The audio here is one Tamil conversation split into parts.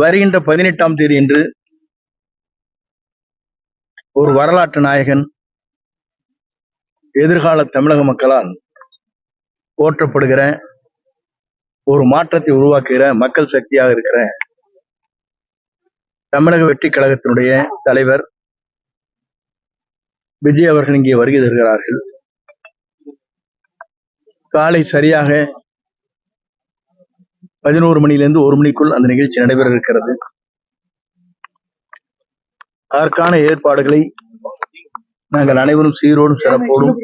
வருகின்ற 18ஆம் தேதி என்று ஒரு வரலாற்று நாயகன், எதிர்கால தமிழக மக்களால் போற்றப்படுகிற, ஒரு மாற்றத்தை உருவாக்குகிற மக்கள் சக்தியாக இருக்கிற தமிழக வெற்றி கழகத்தினுடைய தலைவர் விஜய் அவர்கள் இங்கே வருகை தருகிறார்கள். காலை சரியாக 11 மணியிலிருந்து 1 மணிக்குள் அந்த நிகழ்ச்சி நடைபெற இருக்கிறது. அதற்கான ஏற்பாடுகளை நாங்கள் அனைவரும் சீரோடும் சிறப்போடும்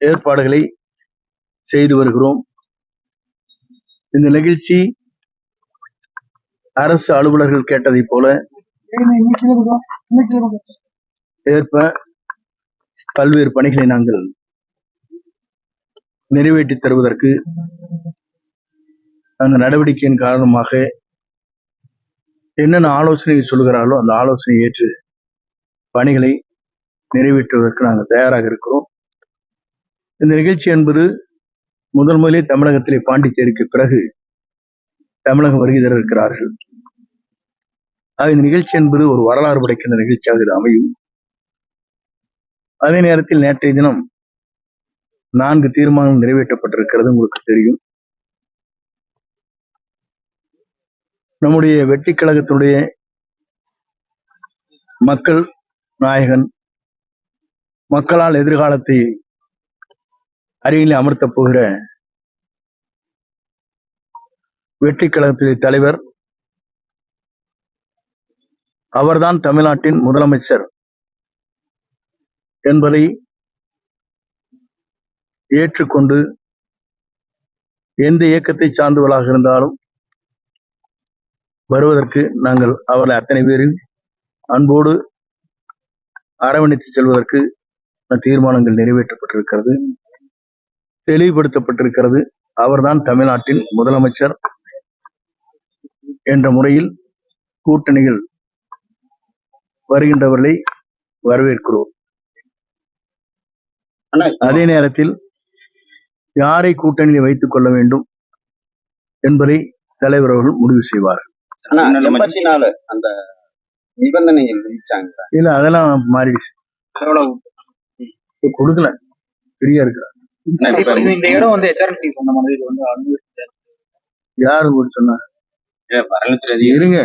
ஏற்பாடுகளை செய்து வருகிறோம். இந்த நிகழ்ச்சி அரசு அலுவலர்கள் கேட்டதை போல ஏற்ப பல்வேறு பணிகளை நாங்கள் நிறைவேற்றி தருவதற்கு அந்த நடவடிக்கையின் காரணமாக என்னென்ன ஆலோசனை சொல்கிறார்களோ அந்த ஆலோசனை ஏற்று பணிகளை நிறைவேற்றுவதற்கு நாங்கள் தயாராக இருக்கிறோம். இந்த நிகழ்ச்சி என்பது முதலிலே தமிழகத்திலே பாண்டிச்சேரிக்கு பிறகு தமிழகம் வருகை தர இருக்கிறார்கள். இந்த நிகழ்ச்சி என்பது ஒரு வரலாறு படைக்கின்ற நிகழ்ச்சியாக இது அமையும். அதே நேரத்தில் நேற்றைய தினம் 4 தீர்மானங்கள் நிறைவேற்றப்பட்டிருக்கிறது, உங்களுக்கு தெரியும். நம்முடைய வெற்றி கழகத்தினுடைய மக்கள் நாயகன், மக்களால் எதிர்காலத்தை அருகிலே அமர்த்தப் போகிற வெற்றி கழகத்துடைய தலைவர், அவர்தான் தமிழ்நாட்டின் முதலமைச்சர் என்பதை ஏற்றுக்கொண்டு எந்த இயக்கத்தை சார்ந்தவர்களாக இருந்தாலும் வருவதற்கு நாங்கள் அவர்களை அத்தனை பேரும் அன்போடு அரவணைத்து செல்வதற்கு தீர்மானங்கள் நிறைவேற்றப்பட்டிருக்கிறது, தெளிவுபடுத்தப்பட்டிருக்கிறது. அவர்தான் தமிழ்நாட்டின் முதலமைச்சர் என்ற முறையில் கூட்டணிகள் வருகின்றவர்களை வரவேற்கிறோம். அதே நேரத்தில் யாரை கூட்டணியில் வைத்துக் கொள்ள வேண்டும் என்பதை தலைவர் அவர்கள் முடிவு செய்வார். அந்த நிபந்தனைகள் இல்ல, அதெல்லாம் மாறிடுச்சு, கொடுக்கல, ஃப்ரீயா இருக்கிறார். இந்த இடம் வந்து HRNC சொந்தமானது, இது வந்து யாரு சொன்னா? இருங்க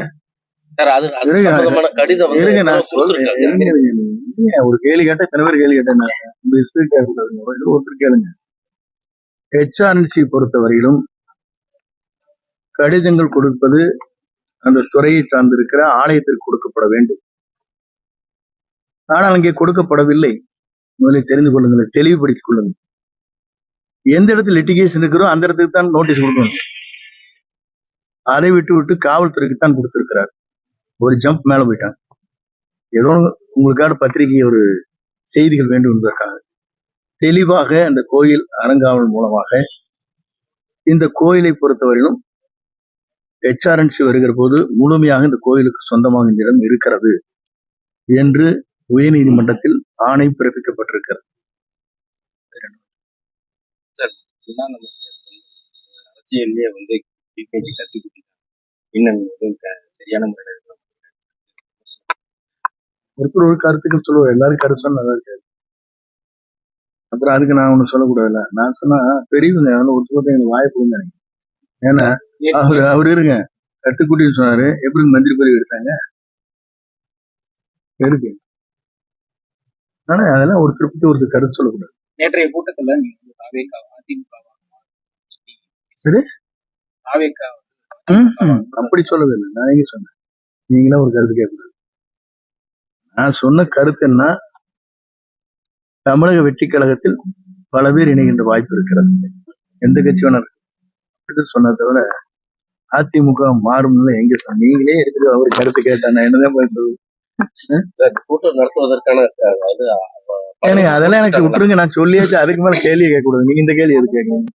இருங்க, நான் சொல்றேன். ஒரு கேள்வி கேட்ட இத்தனை பேர் கேள்வி கேட்டேன். ஒருத்தர் கேளுங்க. HRNC பொறுத்தவரையிலும் கடிதங்கள் கொடுப்பது அந்த துறையை சார்ந்திருக்கிற ஆலயத்திற்கு கொடுக்கப்பட வேண்டும். ஆனால் அங்கே கொடுக்கப்படவில்லை. முதலில் தெரிந்து கொள்ளுங்கள், தெளிவுபடுத்திக் கொள்ளுங்கள். எந்த இடத்துல லிட்டிகேஷன் இருக்கிறோ அந்த இடத்துக்கு தான் நோட்டீஸ் கொடுக்கணும். அதை விட்டு காவல்துறைக்கு தான் கொடுத்திருக்கிறார். ஒரு ஜம்ப் மேல போயிட்டாங்க. ஏதோ உங்களுக்கான பத்திரிகை ஒரு செய்திகள் வேண்டும் என்பதற்காக தெளிவாக அந்த கோயில் அறங்காவல் மூலமாக இந்த கோயிலை பொறுத்தவரையிலும் HRNC வருகிற போது முழுமையாக இந்த கோயிலுக்கு சொந்தமாக இந்த இடம் இருக்கிறது என்று உயர்நீதிமன்றத்தில் ஆணை பிறப்பிக்கப்பட்டிருக்கிறது. அரசியல்லே வந்து இன்னும் சரியான முறையில் ஒரு கருத்துக்கள் சொல்லுவார், எல்லாரும் கருத்து சொன்னா நல்லா இருக்காது. அப்புறம் அதுக்கு நான் ஒண்ணு சொல்லக்கூடாதுல்ல. நான் சொன்னா பெரியவங்க ஒருத்தர் எனக்கு வாய்ப்பு. ஏன்னா அவரு இருங்க, கட்டுக்குட்டின்னு சொன்னாரு, எப்படி மந்திரி பதவி எடுத்தாங்க இருக்கு. ஆனா அதெல்லாம் ஒரு திருப்பி ஒரு கருத்து சொல்லக்கூடாது. நேற்றைய கூட்டத்துல சரி, அப்படி சொல்லவே இல்லை. நான் எங்க சொன்னேன்? நீங்களா ஒரு கருத்து கேட்கக்கூடாது. நான் சொன்ன கருத்து என்ன, தமிழக வெற்றி கழகத்தில் பல பேர் இணைகின்ற வாய்ப்பு இருக்கிறது. எந்த கட்சி வேணா சொன்ன தவிர அதிமுக மாறும் எங்க சொன்ன? நீங்களே எடுத்துட்டு அவர் கருத்து கேட்டாங்க, என்னதான் சொல்லுங்க. கூட்டம் நடத்துவதற்கான அதெல்லாம் எனக்கு விட்டுருங்க, நான் சொல்லியாச்சு. அதுக்கு மேல கேள்வி கேட்க கூடாது. நீங்க இந்த கேள்வி எது கேட்கறீங்க?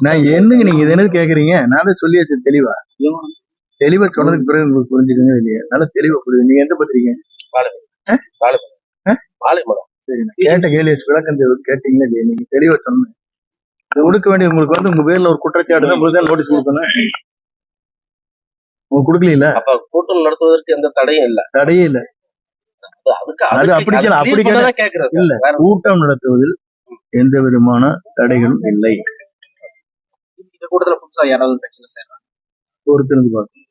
நான் என்னங்க நீங்க இது என்னது கேக்குறீங்க? நான் தான் சொல்லியாச்சு தெளிவா சொன்னதுக்கு பிறகு உங்களுக்கு புரிஞ்சுக்கங்க இல்லையா? நல்லா தெளிவா புரியுது. நீங்க எந்த பத்திரிக்கை? சரி, நான் கேட்ட கேள்வி விளக்கம் கேட்டீங்களா இல்லையா? நீங்க தெளிவா சொன்னேன். கொடுக்க வேண்டிய உங்களுக்கு வந்து உங்க பேர்ல ஒரு குற்றச்சாட்டு தான் நோட்டீஸ் கொடுக்கணும். அவங்க கொடுக்கல, அப்ப கூட்டம் நடத்துவதற்கு எந்த தடையும் இல்ல. தடையே இல்ல. அது அப்படி கேக்குறேன் இல்ல, கூட்டம் நடத்துவதில் எந்த விதமான தடைகளும் இல்லை. இந்த கூட்டத்துல புதுசா யாராவது கட்சியில சேர்றாங்க? பொறுத்திருந்து பார்க்கணும்.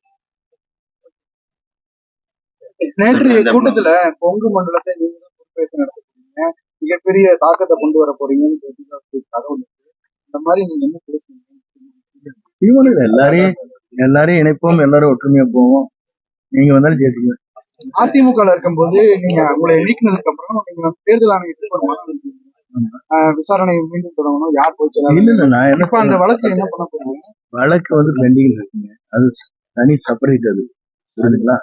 நேற்றைய கூட்டத்துல கொங்கு மண்டலத்தை நீங்க தான் பொறுப்பேற்று நடத்துறீங்க, மிகப்பெரிய தாக்கத்தை கொண்டு வர போறீங்கன்னு தகவல் இருக்கு. இந்த மாதிரி நீங்க என்ன பேசுறீங்க? தீவனம் எல்லாரையும் இணைப்போம், எல்லாரும் ஒற்றுமையா போவோம். நீங்க வந்தாலும் சேர்த்துக்குவேன். அதிமுக இருக்கும்போது நீங்க உங்களை நீக்கினதுக்கு அப்புறம் நீங்க தேர்தல் ஆணையத்துக்கு ஒரு மனு அனுப்பினீங்க. விசாரணை மீண்டும் தொடங்கணும், யார் போய் இல்ல, நான் என்ன இப்ப அந்த வழக்கு என்ன பண்ண போறீங்க? வழக்கு வந்து பெண்டிங் இருக்குங்க. அது தனி செப்பரேட். அது புரியுதுங்களா?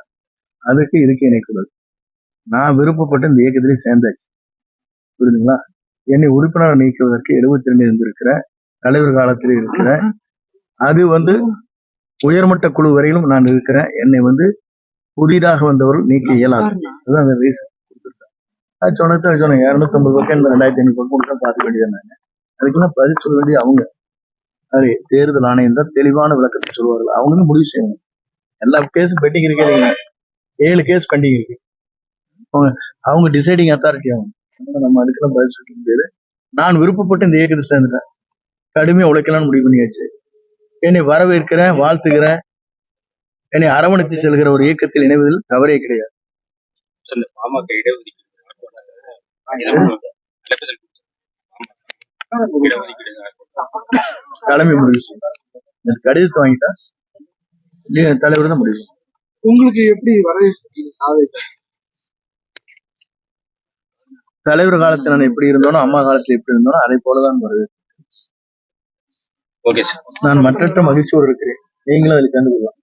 அதுக்கு இதுக்கு இணைக்கூடாது. நான் விருப்பப்பட்டு இந்த இயக்கத்திலே சேர்ந்தாச்சு. புரியுதுங்களா? என்னை உறுப்பினர் நீக்குவதற்கு 72 இருந்திருக்கிற தலைவர் காலத்தில் இருக்கிற அது வந்து உயர்மட்ட குழு வரையிலும் நான் இருக்கிறேன். என்னை வந்து புதிதாக வந்தவர்கள் நீக்க இயலாது. அதுதான் அந்த ரீசன் கொடுத்துருக்கேன். அது சொன்னேன் 250 பக்கம் இந்த 2500 பக்கம் பார்க்க வேண்டியது. அதுக்கெல்லாம் பதில் சொல்ல வேண்டிய அவங்க. அது தேர்தல் ஆணையம் தான் தெளிவான விளக்கத்தை சொல்லுவார்கள். அவங்க வந்து முடிவு செய்யணும். எல்லா கேஸும் பெண்டிங் இருக்கிறீங்க, 7 கேஸ் பெண்டிங் இருக்கு. அவங்க டிசைடிங் அத்தாரிட்டி ஆகும். நம்ம அதுக்கெல்லாம் பதில் சொல்ல முடியாது. நான் விருப்பப்பட்டு இந்த இயக்கத்தை சேர்ந்துட்டேன். கடுமையா உழைக்கலாம்னு முடிவு பண்ணியாச்சு. என்னை வரவேற்கிறேன், வாழ்த்துக்கிறேன். என்னை அரவணைத்து செல்கிற ஒரு இயக்கத்தில் இணைவதில் தவறே கிடையாது. தலைமை முடிவு செய்யும். கடிதத்தை வாங்கிட்டா தலைவர் தான் முடிவு. உங்களுக்கு எப்படி வரவேற்பு? தலைவர் காலத்துல நான் எப்படி இருந்தோனோ, அம்மா காலத்துல எப்படி இருந்தோனோ அதை போலதான் வருது. நான் மற்றற்ற மகிழ்ச்சியோடு இருக்கிறேன். நீங்களும் அதில் சேர்ந்து கொள்ளலாம்.